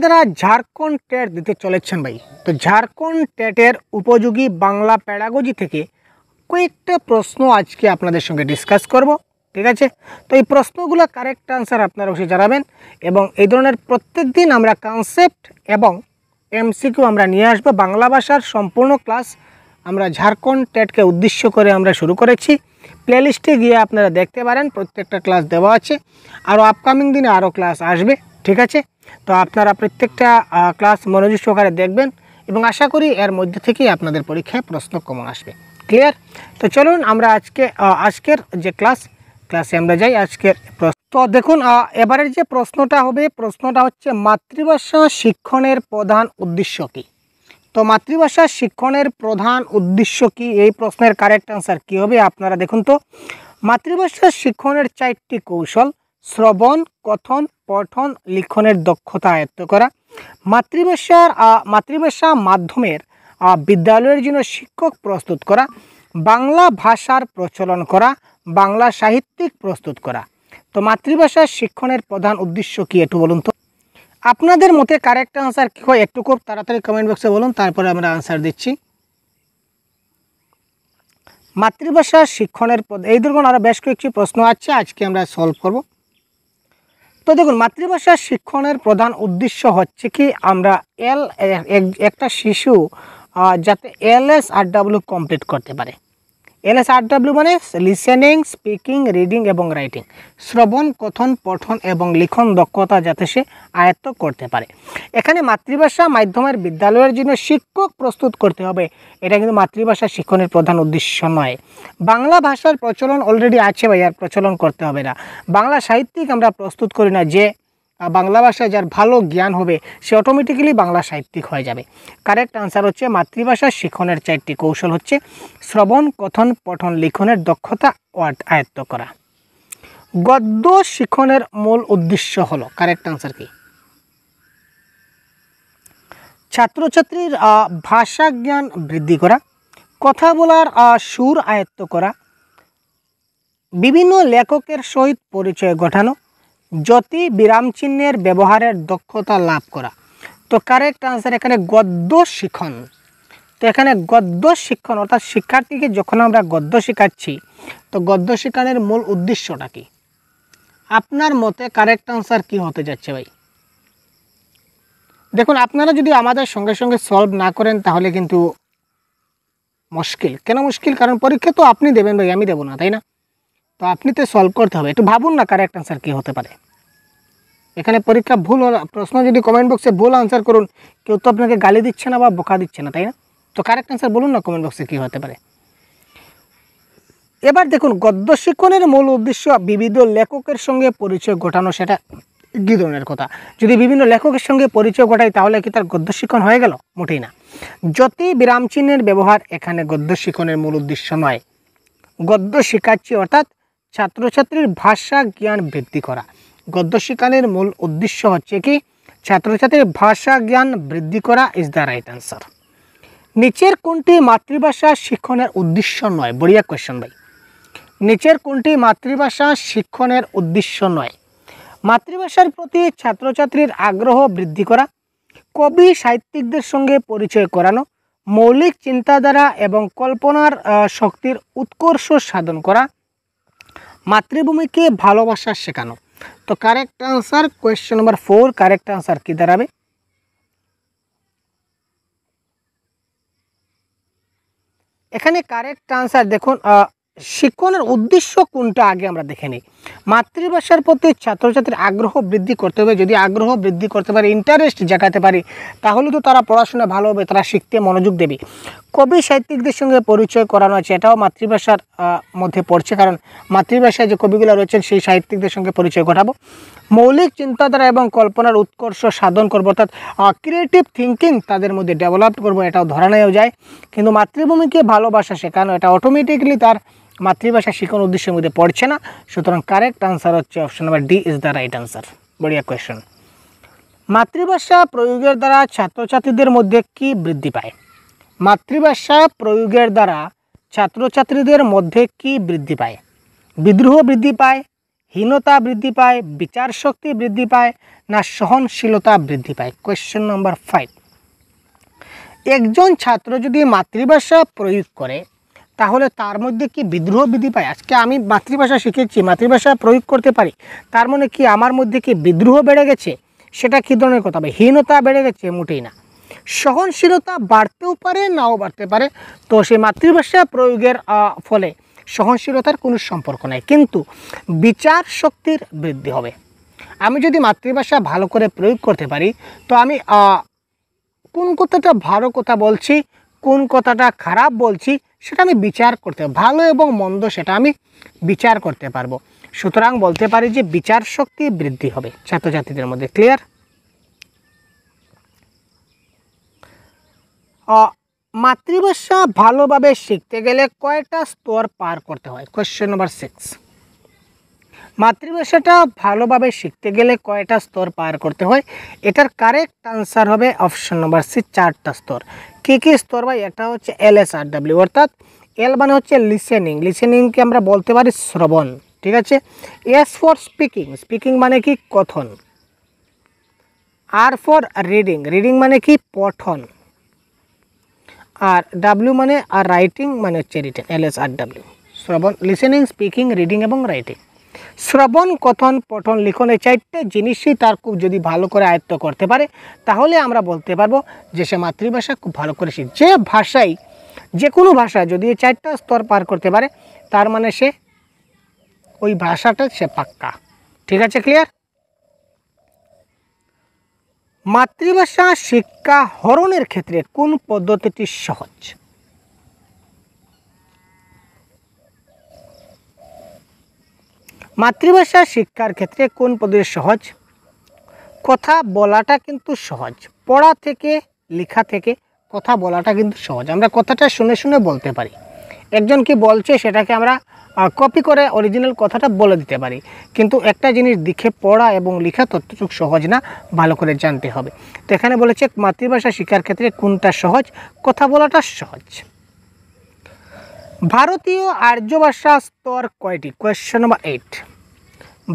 যারা ঝাড়খণ্ড টেট দিতে চলেছেন ভাই, তো ঝাড়খণ্ড টেটের উপযোগী বাংলা প্যাডাগজি থেকে কয়েকটা প্রশ্ন আজকে আপনাদের সঙ্গে ডিসকাস করব। ঠিক আছে, তো এই প্রশ্নগুলো কারেক্ট আনসার আপনারা অবশ্যই জানাবেন এবং এই ধরনের প্রত্যেক দিন আমরা কনসেপ্ট এবং এমসিকিউ আমরা নিয়ে আসবো। বাংলা ভাষার সম্পূর্ণ ক্লাস আমরা ঝাড়খণ্ড টেটকে উদ্দেশ্য করে আমরা শুরু করেছি। প্লেলিস্টে গিয়ে আপনারা দেখতে পারেন, প্রত্যেকটা ক্লাস দেওয়া আছে, আরও আপকামিং দিনে আরও ক্লাস আসবে। ঠিক আছে, তো আপনারা প্রত্যেকটা ক্লাস মনোযোগ সহকারে দেখবেন এবং আশা করি এর মধ্যে থেকেই আপনাদের পরীক্ষায় প্রশ্ন কমন আসবে। ক্লিয়ার? তো চলুন আমরা আজকের যে ক্লাসে আমরা যাই। আজকের প্রশ্ন তো দেখুন, এবারের যে প্রশ্নটা হবে, প্রশ্নটা হচ্ছে মাতৃভাষা শিক্ষণের প্রধান উদ্দেশ্য কী। তো মাতৃভাষা শিক্ষণের প্রধান উদ্দেশ্য কী, এই প্রশ্নের কারেক্ট আনসার কী হবে আপনারা দেখুন। তো মাতৃভাষা শিক্ষণের 4টি কৌশল: শ্রবণ, কথন, পঠন, লিখনের দক্ষতা আয়ত্ত করা, মাতৃভাষা মাধ্যমের বিদ্যালয়ের জন্য শিক্ষক প্রস্তুত করা, বাংলা ভাষার প্রচলন করা, বাংলা সাহিত্যিক প্রস্তুত করা। তো মাতৃভাষা শিক্ষণের প্রধান উদ্দেশ্য কী একটু বলুন তো। আপনাদের মতে কারেক্ট আনসার কী হয় একটু খুব তাড়াতাড়ি কমেন্ট বক্সে বলুন, তারপরে আমরা আনসার দিচ্ছি। মাতৃভাষা শিক্ষণের এই ধরুন আরও বেশ কয়েকটি প্রশ্ন আছে, আজকে আমরা সলভ করব। তো দেখুন, মাতৃভাষা শিক্ষণের প্রধান উদ্দেশ্য হচ্ছে কি, আমরা একটা শিশু যাতে LSRW কমপ্লিট করতে পারে। LSRW মানে লিসেনিং, স্পিকিং, রিডিং এবং রাইটিং। শ্রবণ, কথন, পঠন এবং লিখন দক্ষতা যাতে সে আয়ত্ত করতে পারে। এখানে মাতৃভাষা মাধ্যমের বিদ্যালয়ের জন্য শিক্ষক প্রস্তুত করতে হবে, এটা কিন্তু মাতৃভাষা শিক্ষণের প্রধান উদ্দেশ্য নয়। বাংলা ভাষার প্রচলন অলরেডি আছে ভাই, আর প্রচলন করতে হবে না। বাংলা সাহিত্যিক আমরা প্রস্তুত করি না, যে বাংলা ভাষায় যার ভালো জ্ঞান হবে সে অটোমেটিক্যালি বাংলা সাহিত্যিক হয়ে যাবে। কারেক্ট আনসার হচ্ছে মাতৃভাষা শিক্ষণের 4টি কৌশল হচ্ছে শ্রবণ, কথন, পঠন, লিখনের দক্ষতা আয়ত্ত করা। গদ্য শিক্ষণের মূল উদ্দেশ্য হলো, কারেক্ট আনসার কি? ছাত্রছাত্রীর ভাষা জ্ঞান বৃদ্ধি করা, কথা বলার সুর আয়ত্ত করা, বিভিন্ন লেখকের সহিত পরিচয় ঘটানো, জ্যোতি বিরামচিহ্নের ব্যবহারের দক্ষতা লাভ করা। তো কারেক্ট আনসার এখানে গদ্য শিক্ষণ। তো এখানে গদ্য শিক্ষণ অর্থাৎ শিক্ষার্থীকে যখন আমরা গদ্য শেখাচ্ছি, তো গদ্য শেখানোর মূল উদ্দেশ্যটা কি? আপনার মতে কারেক্ট আনসার কি হতে যাচ্ছে ভাই? দেখুন, আপনারা যদি আমাদের সঙ্গে সঙ্গে সলভ না করেন তাহলে কিন্তু মুশকিল। কেন মুশকিল? কারণ পরীক্ষা তো আপনি দেবেন ভাই, আমি দেবো না, তাই না? তো আপনি তো সলভ করতে হবে। একটু ভাবুন না কারেক্ট আনসার কী হতে পারে। এখানে পরীক্ষা ভুল প্রশ্ন যদি কমেন্ট বক্সে ভুল আনসার করুন, কেউ তো আপনাকে গালি দিচ্ছে না বা বোকা দিচ্ছে না, তাই না? তো কারেক্ট আনসার বলুন না কমেন্ট বক্সে কী হতে পারে। এবার দেখুন, গদ্য শিক্ষণের মূল উদ্দেশ্য বিবিধ লেখকের সঙ্গে পরিচয় ঘটানো। সেটা কী ধরনের কথা? যদি বিভিন্ন লেখকের সঙ্গে পরিচয় ঘটাই তাহলে কি তার গদ্য শিক্ষণ হয়ে গেল? মোটেই না। জ্যোতি বিরামচিহ্নের ব্যবহার এখানে গদ্য শিক্ষণের মূল উদ্দেশ্য নয়। গদ্য শেখাচ্ছি অর্থাৎ ছাত্রছাত্রীর ভাষা জ্ঞান বৃদ্ধি করা। গদ্য শিক্ষণের মূল উদ্দেশ্য হচ্ছে কি, ছাত্রছাত্রীর ভাষা জ্ঞান বৃদ্ধি করা ইজ দ্য রাইট আনসার। নিচের কোনটি মাতৃভাষা শিক্ষণের উদ্দেশ্য নয়? বড়িয়া কোয়েশ্চন ভাই। নিচের কোনটি মাতৃভাষা শিক্ষণের উদ্দেশ্য নয়? মাতৃভাষার প্রতি ছাত্রছাত্রীর আগ্রহ বৃদ্ধি করা, কবি সাহিত্যিকদের সঙ্গে পরিচয় করানো, মৌলিক চিন্তাধারা এবং কল্পনার শক্তির উৎকর্ষ সাধন করা, মাতৃভূমিকে ভালোবাসা শেখানো। তো correct answer question number 4, correct answer কি দাঁড়াবে? এখানে কারেক্ট আনসার দেখুন, শিক্ষণের উদ্দেশ্য কোনটা আগে আমরা দেখে নিই। মাতৃভাষার প্রতি ছাত্রছাত্রীর আগ্রহ বৃদ্ধি করতে হবে। যদি আগ্রহ বৃদ্ধি করতে পারে, ইন্টারেস্ট জাগাতে পারি, তাহলে তো তারা পড়াশোনা ভালো হবে, তারা শিখতে মনোযোগ দেবে। কবি সাহিত্যিকদের সঙ্গে পরিচয় করানো আছে, এটাও মাতৃভাষার মধ্যে পড়ছে, কারণ মাতৃভাষায় যে কবিগুলো রয়েছেন সেই সাহিত্যিকদের সঙ্গে পরিচয় ঘটাবো। মৌলিক চিন্তাধারা এবং কল্পনার উৎকর্ষ সাধন করবো, অর্থাৎ ক্রিয়েটিভ থিঙ্কিং তাদের মধ্যে ডেভেলপ করবো, এটাও ধরা নেওয়া যায়। কিন্তু মাতৃভূমিকে ভালোবাসা শেখানো, এটা অটোমেটিক্যালি তার মাতৃভাষা শিক্ষণ উদ্দেশ্যের মধ্যে পড়ছে না। সুতরাং কারেক্ট আনসার হচ্ছে option number D is the right answer. বড়িয়া কোয়েশ্চন। মাতৃভাষা প্রয়োগের দ্বারা ছাত্রছাত্রীদের মধ্যে কি বৃদ্ধি পায়? মাতৃভাষা প্রয়োগের দ্বারা ছাত্রছাত্রীদের মধ্যে কি বৃদ্ধি পায়? বিদ্রোহ বৃদ্ধি পায়, হীনতা বৃদ্ধি পায়, বিচার শক্তি বৃদ্ধি পায়, না সহনশীলতা বৃদ্ধি পায়? Question number 5। একজন ছাত্র যদি মাতৃভাষা প্রয়োগ করে তাহলে তার মধ্যে কি বিদ্রোহ বৃদ্ধি পায়? আজকে আমি মাতৃভাষা শিখেছি, মাতৃভাষা প্রয়োগ করতে পারি, তার মানে কি আমার মধ্যে কি বিদ্রোহ বেড়ে গেছে? সেটা কী ধরনের কথা হবে? হীনতা বেড়ে গেছে? মোটেই না। সহনশীলতা বাড়তেও পারে, নাও বাড়তে পারে। তো সেই মাতৃভাষা প্রয়োগের ফলে সহনশীলতার কোনো সম্পর্ক নাই, কিন্তু বিচার শক্তির বৃদ্ধি হবে। আমি যদি মাতৃভাষা ভালো করে প্রয়োগ করতে পারি তো আমি কোন কথাটা ভালো কথা বলছি, কোন কথাটা খারাপ বলছি, সেটা আমি বিচার করতে, ভালো এবং মন্দ সেটা আমি বিচার করতে পারবো। সুতরাং বলতে পারি যে বিচার শক্তি বৃদ্ধি হবে ছাত্রছাত্রীদের মধ্যে। ক্লিয়ার? মাতৃভাষা ভালোভাবে শিখতে গেলে কয়টা স্তর পার করতে হয়? Question number 6। মাতৃভাষাটা ভালোভাবে শিখতে গেলে কয়টা স্তর পার করতে হয়? এটার কারেক্ট আনসার হবে অপশন নাম্বার সি, 4টা স্তর। কী কী স্তর ভাই? একটা হচ্ছে LSRW, অর্থাৎ এল মানে হচ্ছে লিসেনিং, লিসেনিংকে আমরা বলতে পারি শ্রবণ, ঠিক আছে। এস ফর স্পিকিং, স্পিকিং মানে কি? কথন। আর ফর রিডিং, রিডিং মানে কি? পঠন। আর ডাব্লিউ মানে আর রাইটিং মানে হচ্ছে রিটেন, LSRW। শ্রবণ, লিসেনিং, স্পিকিং, রিডিং এবং রাইটিং। শ্রবণ, কথন, পঠন, লিখন, এই 4টে জিনিসই তার খুব যদি ভালো করে আয়ত্ত করতে পারে তাহলে আমরা বলতে পারবো যে সে মাতৃভাষা খুব ভালো করে শিখে। যে ভাষায়, যে কোনো ভাষা যদি এই 4টা স্তর পার করতে পারে তার মানে সে ওই ভাষাটা সে পাক্কা। ঠিক আছে? ক্লিয়ার? মাতৃভাষা শিক্ষা হরণের ক্ষেত্রে কোন পদ্ধতিটি সহজ? মাতৃভাষা শিক্ষার ক্ষেত্রে কোন পদ্ধতি সহজ? কথা বলাটা কিন্তু সহজ, পড়া থেকে, লেখা থেকে কথা বলাটা কিন্তু সহজ। আমরা কথাটা শুনে শুনে বলতে পারি, একজন কি বলছে সেটাকে আমরা কপি করে অরিজিনাল কথাটা বলে দিতে পারি, কিন্তু একটা জিনিস দেখে পড়া এবং লেখা ততটুকু সহজ না, ভালো করে জানতে হবে। তো এখানে বলেছে মাতৃভাষা শিক্ষার ক্ষেত্রে কোনটা সহজ? কথা বলাটা সহজ। ভারতীয় আর্য ভাষা স্তর কয়টি? Question number 8।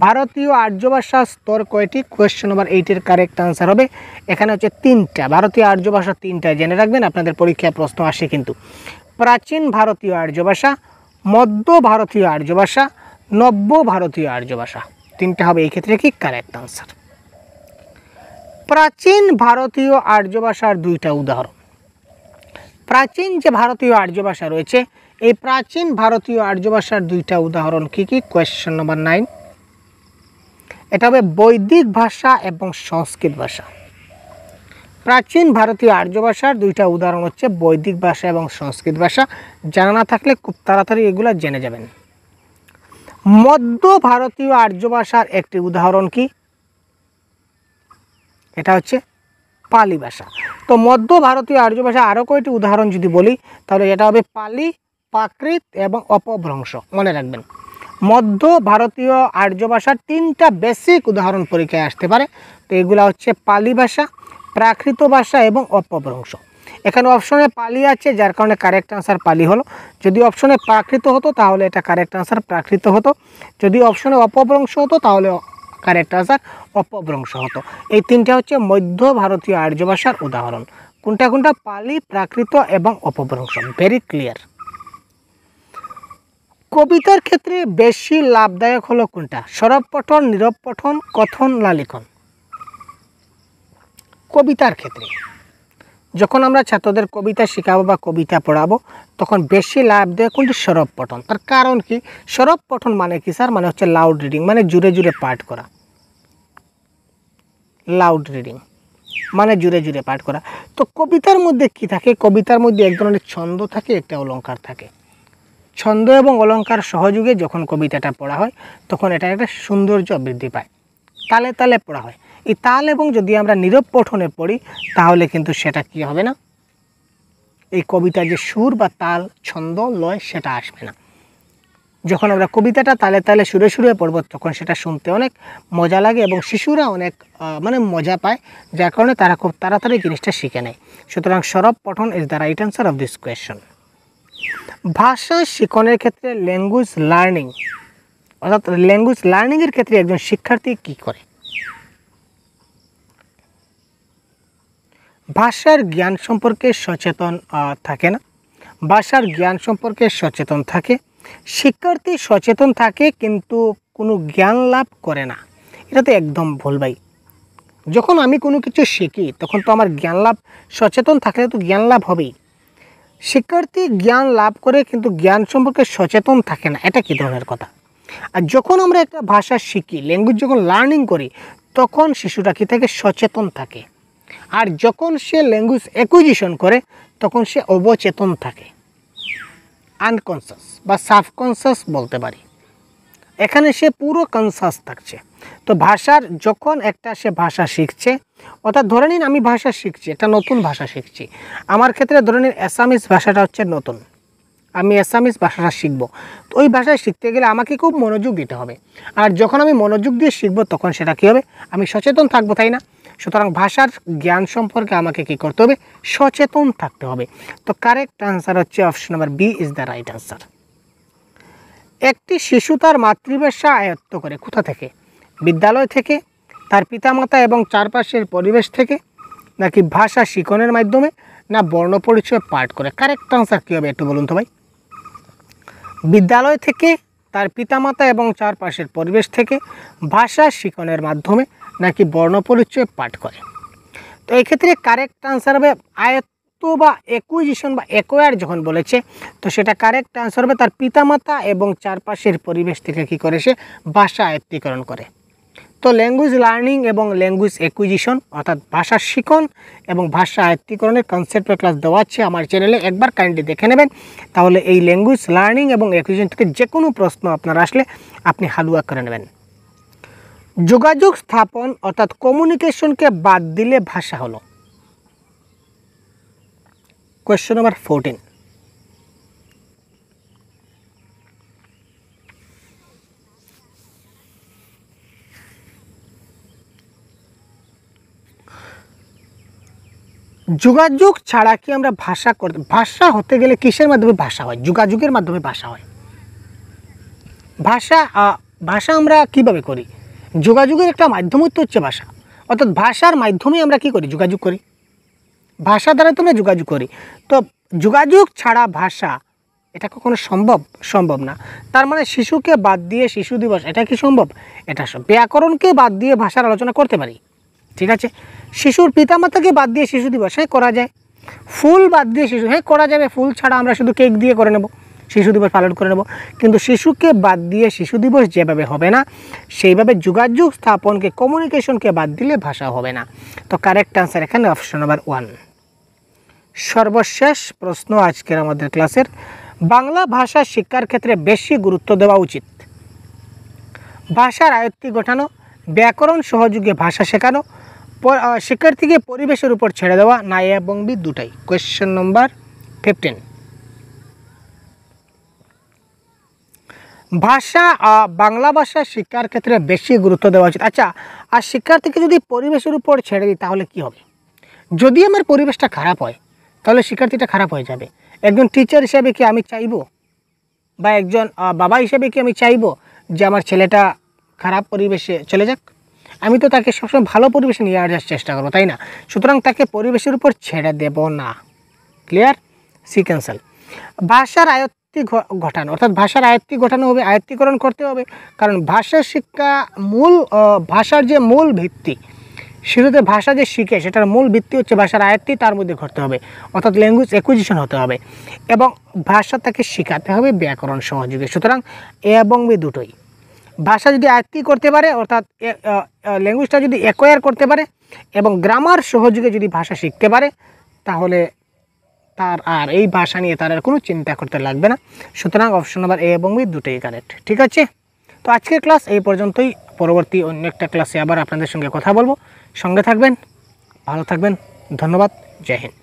ভারতীয় আর্য ভাষা স্তর কয়টি? কোয়েশ্চেন নাম্বার 8-এর কারেক্ট আনসার হবে এখানে হচ্ছে 3টা। ভারতীয় আর্য ভাষা 3টা, জেনে রাখবেন, আপনাদের পরীক্ষায় প্রশ্ন আসে কিন্তু। প্রাচীন ভারতীয় আর্য ভাষা, মধ্য ভারতীয় আর্য ভাষা, নব্য ভারতীয় আর্য ভাষা, 3টা হবে এই ক্ষেত্রে কি কারেক্ট আনসার। প্রাচীন ভারতীয় আর্য ভাষার 2টা উদাহরণ। প্রাচীন যে ভারতীয় আর্য ভাষা রয়েছে এই প্রাচীন ভারতীয় আর্য ভাষার 2টা উদাহরণ কি কি? Question number 9। এটা হবে বৈদিক ভাষা এবং সংস্কৃত ভাষা। প্রাচীন ভারতীয় আর্য ভাষার 2টা উদাহরণ হচ্ছে বৈদিক ভাষা এবং সংস্কৃত ভাষা। জানা না থাকলে খুব তাড়াতাড়ি এগুলো জেনে যাবেন। মধ্য ভারতীয় আর্য ভাষার একটি উদাহরণ কি? এটা হচ্ছে পালি ভাষা। তো মধ্য ভারতীয় আর্য ভাষা আরও কয়টি উদাহরণ যদি বলি তাহলে এটা হবে পালি, প্রাকৃত এবং অপভ্রংশ। মনে রাখবেন, মধ্য ভারতীয় আর্য ভাষার 3টা বেসিক উদাহরণ পরীক্ষায় আসতে পারে। তো এগুলো হচ্ছে পালি ভাষা, প্রাকৃত ভাষা এবং অপভ্রংশ। এখানে অপশনে পালি আছে যার কারণে কারেক্ট আনসার পালি হলো। যদি অপশনে প্রাকৃত হতো তাহলে এটা কারেক্ট আনসার প্রাকৃত হতো। যদি অপশনে অপভ্রংশ হতো তাহলে কারেক্ট আনসার অপভ্রংশ হতো। এই 3টা হচ্ছে মধ্য ভারতীয় আর্য ভাষার উদাহরণ। কোনটা কোনটা? পালি, প্রাকৃত এবং অপভ্রংশ। Very clear. কবিতার ক্ষেত্রে বেশি লাভদায়ক হলো কোনটা? সরব পঠন, নীরব পঠন, কথন না লিখন? কবিতার ক্ষেত্রে যখন আমরা ছাত্রদের কবিতা শেখাবো বা কবিতা পড়াবো তখন বেশি লাভদায়ক কোনটি? সরব পঠন। তার কারণ কি? সরব পঠন মানে কি স্যার? মানে হচ্ছে লাউড রিডিং, মানে জুড়ে জুড়ে পাঠ করা। লাউড রিডিং মানে জুড়ে জুড়ে পাঠ করা। তো কবিতার মধ্যে কি থাকে? কবিতার মধ্যে এক ধরনের ছন্দ থাকে, একটা অলঙ্কার থাকে। ছন্দ এবং অলঙ্কার সহযোগে যখন কবিতাটা পড়া হয় তখন এটা একটা সৌন্দর্য বৃদ্ধি পায়। তালে তালে পড়া হয়। এই তাল এবং যদি আমরা নীরব পঠনে পড়ি তাহলে কিন্তু সেটা কি হবে না, এই কবিতার যে সুর বা তাল, ছন্দ, লয় সেটা আসবে না। যখন আমরা কবিতাটা তালে তালে সুরে সুরে পড়ব তখন সেটা শুনতে অনেক মজা লাগে এবং শিশুরা অনেক মজা পায়, যার কারণে তারা খুব তাড়াতাড়ি জিনিসটা শিখে নেয়। সুতরাং সরব পঠন is the right answer of this question. ভাষা শিখনের ক্ষেত্রে ল্যাঙ্গুয়েজ লার্নিং অর্থাৎ ল্যাঙ্গুয়েজ লার্নিংয়ের ক্ষেত্রে একজন শিক্ষার্থী কী করে? ভাষার জ্ঞান সম্পর্কে সচেতন থাকে না, ভাষার জ্ঞান সম্পর্কে সচেতন থাকে। শিক্ষার্থী সচেতন থাকে কিন্তু কোনো জ্ঞান লাভ করে না, এটা তো একদম ভুল ভাই। যখন আমি কোনো কিছু শিখি তখন তো আমার জ্ঞান লাভ, সচেতন থাকলে তো জ্ঞান লাভ হবেই। শিক্ষার্থী জ্ঞান লাভ করে কিন্তু জ্ঞান সম্পর্কে সচেতন থাকে না, এটা কী ধরনের কথা? আর যখন আমরা একটা ভাষা শিখি, ল্যাঙ্গুয়েজ যখন লার্নিং করি, তখন শিশুটা কী থাকে? সচেতন থাকে। আর যখন সে ল্যাঙ্গুয়েজ অ্যাকুইজিশন করে তখন সে অবচেতন থাকে, আনকনসাস বা সাবকনসাস বলতে পারি। এখানে সে পুরো কনসাস থাকছে। তো ভাষার যখন একটা সে ভাষা শিখছে, অর্থাৎ ধরে নিন আমি ভাষা শিখছি, একটা নতুন ভাষা শিখছি। আমার ক্ষেত্রে ধরে নিন অ্যাসামিস ভাষাটা হচ্ছে নতুন, আমি অ্যাসামিস ভাষাটা শিখব। তো ওই ভাষা শিখতে গেলে আমাকে খুব মনোযোগ দিতে হবে। আর যখন আমি মনোযোগ দিয়ে শিখব তখন সেটা কী হবে? আমি সচেতন থাকবো, তাই না? সুতরাং ভাষার জ্ঞান সম্পর্কে আমাকে কী করতে হবে? সচেতন থাকতে হবে। তো কারেক্ট আনসার হচ্ছে option number B is the right answer. একটি শিশু তার মাতৃভাষা আয়ত্ত করে কোথা থেকে? বিদ্যালয় থেকে, তার পিতামাতা এবং চারপাশের পরিবেশ থেকে, নাকি ভাষা শিখনের মাধ্যমে, না বর্ণপরিচয় পাঠ করে? কারেক্ট আনসার কী হবে একটু বলুন তো ভাই। বিদ্যালয় থেকে, তার পিতামাতা এবং চারপাশের পরিবেশ থেকে, ভাষা শিখনের মাধ্যমে, নাকি বর্ণপরিচয় পাঠ করে? তো এক্ষেত্রে কারেক্ট আনসার হবে আয়ত্ত বা অ্যাকুইজিশন বা অ্যাকোয়ার যখন বলেছে, তো সেটা কারেক্ট আনসার হবে তার পিতামাতা এবং চারপাশের পরিবেশ থেকে কী করে? সে ভাষা আয়ত্তীকরণ করে। তো ল্যাঙ্গুয়েজ লার্নিং এবং ল্যাঙ্গুয়েজ অ্যাকুইজিশন অর্থাৎ ভাষা শিখন এবং ভাষা আয়ত্তীকরণের কনসেপ্টের ক্লাস দেওয়া আছে আমার চ্যানেলে, একবার কাইন্ডলি দেখে নেবেন। তাহলে এই ল্যাঙ্গুয়েজ লার্নিং এবং অ্যাকুইজিশন থেকে যে কোনো প্রশ্ন আপনার আসলে আপনি হালুয়া করে নেবেন। যোগাযোগ স্থাপন অর্থাৎ কমিউনিকেশনকে বাদ দিলে ভাষা হলো? Question number 14। যোগাযোগ ছাড়া কি আমরা ভাষা করতে? ভাষা হতে গেলে কিসের মাধ্যমে ভাষা হয়? যোগাযোগের মাধ্যমে ভাষা হয়। ভাষা আমরা কিভাবে করি? যোগাযোগের একটা মাধ্যমই তো হচ্ছে ভাষা, অর্থাৎ ভাষার মাধ্যমে আমরা কি করি? যোগাযোগ করি। ভাষা দ্বারা তো আমরা যোগাযোগ করি। তো যোগাযোগ ছাড়া ভাষা, এটা কখনো সম্ভব না। তার মানে শিশুকে বাদ দিয়ে শিশু দিবস, এটা কি সম্ভব? এটা ব্যাকরণকে বাদ দিয়ে ভাষার আলোচনা করতে পারি, ঠিক আছে। শিশুর পিতামাতাকে বাদ দিয়ে শিশু দিবস, হ্যাঁ করা যায়। ফুল বাদ দিয়ে শিশু, হ্যাঁ করা যাবে। ফুল ছাড়া আমরা শুধু কেক দিয়ে করে নেব, শিশু দিবস পালন করে নেব। কিন্তু শিশুকে বাদ দিয়ে শিশু দিবস যেভাবে হবে না, সেইভাবে যোগাযোগ স্থাপনকে, কমিউনিকেশনকে বাদ দিলে ভাষা হবে না। তো কারেক্ট আনসার এখানে অপশন নাম্বার 1। সর্বশেষ প্রশ্ন আজকের আমাদের ক্লাসের, বাংলা ভাষা শিক্ষার ক্ষেত্রে বেশি গুরুত্ব দেওয়া উচিত? ভাষার আয়ত্তি ঘটানো, ব্যাকরণ সহযোগে ভাষা শেখানো, শিক্ষার্থীকে পরিবেশের উপর ছেড়ে দেওয়া, না এ এবং বি দুটাই? Question number 15। ভাষা বাংলা ভাষা শিক্ষার ক্ষেত্রে বেশি গুরুত্ব দেওয়া উচিত। আচ্ছা, আর শিক্ষার্থীকে যদি পরিবেশের উপর ছেড়ে দিই তাহলে কি হবে? যদি আমার পরিবেশটা খারাপ হয় তাহলে শিক্ষার্থীটা খারাপ হয়ে যাবে। একজন টিচার হিসেবে কি আমি চাইবো, বা একজন বাবা হিসেবে কি আমি চাইবো যে আমার ছেলেটা খারাপ পরিবেশে চলে যাক? আমি তো তাকে সবসময় ভালো পরিবেশে নিয়ে আসার চেষ্টা করবো, তাই না? সুতরাং তাকে পরিবেশের উপর ছেড়ে দেব না। ক্লিয়ার? C cancel. ভাষার আয়ত্তি ঘটানো, অর্থাৎ ভাষার আয়ত্তি ঘটানো হবে, আয়ত্তীকরণ করতে হবে। কারণ ভাষা শিক্ষা ভাষার যে মূল ভিত্তি, শুরুতে ভাষা যে শিখে সেটার মূল ভিত্তি হচ্ছে ভাষার আয়ত্তি, তার মধ্যে ঘটতে হবে, অর্থাৎ ল্যাঙ্গুয়েজ অ্যাকুইজিশন হতে হবে এবং ভাষা তাকে শেখাতে হবে ব্যাকরণ সহযোগে। সুতরাং এ এবং বি দুটোই। ভাষা যদি আয়ত্তি করতে পারে, অর্থাৎ ল্যাঙ্গুয়েজটা যদি অ্যাকোয়ার করতে পারে এবং গ্রামার সহযোগে যদি ভাষা শিখতে পারে, তাহলে তার আর এই ভাষা নিয়ে তার আর কোনো চিন্তা করতে লাগবে না। সুতরাং অপশন নাম্বার এ এবং বি দুটোই কারেক্ট, ঠিক আছে। তো আজকের ক্লাস এই পর্যন্তই। পরবর্তী অন্য একটা ক্লাসে আবার আপনাদের সঙ্গে কথা বলবো। সঙ্গে থাকবেন, ভালো থাকবেন। ধন্যবাদ। জয় হিন্দ।